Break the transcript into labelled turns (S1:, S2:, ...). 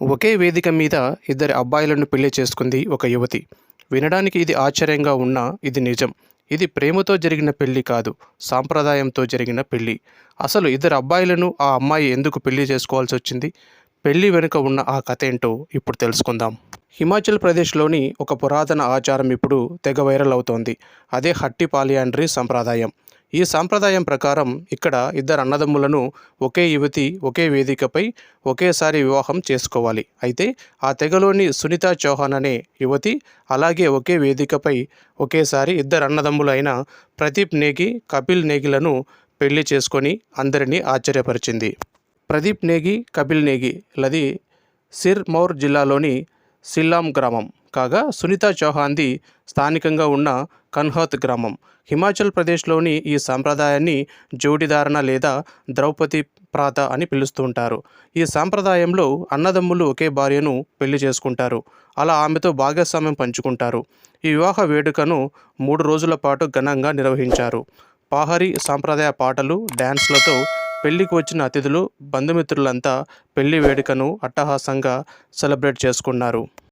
S1: ఒకే వేదిక మీద ఇద్దరు అబ్బాయిలను పెళ్లి చేసుకుంది ఒక యువతి. వినడానికి ఇది ఆశ్చర్యంగా ఉన్నా ఇది నిజం. ఇది ప్రేమతో జరిగిన పెళ్లి కాదు, సాంప్రదాయంతో జరిగిన పెళ్లి. అసలు ఇద్దరు అబ్బాయిలను ఆ అమ్మాయి ఎందుకు పెళ్లి చేసుకోవాల్సి వచ్చింది? పెళ్లి వెనుక ఉన్న ఆ కథ ఏంటో ఇప్పుడు తెలుసుకుందాం. హిమాచల్ ప్రదేశ్లోని ఒక పురాతన ఆచారం ఇప్పుడు తెగ వైరల్ అవుతోంది. అదే హట్టి పాలియాండ్రీ సంప్రదాయం. ఈ సాంప్రదాయం ప్రకారం ఇక్కడ ఇద్దరు అన్నదమ్ములను ఒకే యువతి ఒకే వేదికపై ఒకేసారి వివాహం చేసుకోవాలి. అయితే ఆ తెగలోని సునీతా చౌహాన్ అనే యువతి అలాగే ఒకే వేదికపై ఒకేసారి ఇద్దరు అన్నదమ్ములైన ప్రదీప్ నేగి, కపిల్ నేగిలను పెళ్లి చేసుకొని అందరినీ ఆశ్చర్యపరిచింది. ప్రదీప్ నేగి, కపిల్ నేగి లది సిర్మౌర్ జిల్లాలోని సిల్లాం గ్రామం కాగా, సునీతా చౌహాన్ది స్థానికంగా ఉన్న కన్హౌత్ గ్రామం. హిమాచల్ ప్రదేశ్లోని ఈ సాంప్రదాయాన్ని జోడిదారణ లేదా ద్రౌపది ప్రాత అని పిలుస్తుంటారు. ఈ సాంప్రదాయంలో అన్నదమ్ములు ఒకే భార్యను పెళ్లి చేసుకుంటారు. అలా ఆమెతో భాగస్వామ్యం పంచుకుంటారు. ఈ వివాహ వేడుకను 3 రోజుల పాటు ఘనంగా నిర్వహించారు. పాహరీ సాంప్రదాయ పాటలు, డ్యాన్స్లతో పెళ్లికి వచ్చిన అతిథులు, బంధుమిత్రులంతా పెళ్లి వేడుకను అట్టహాసంగా సెలబ్రేట్ చేసుకున్నారు.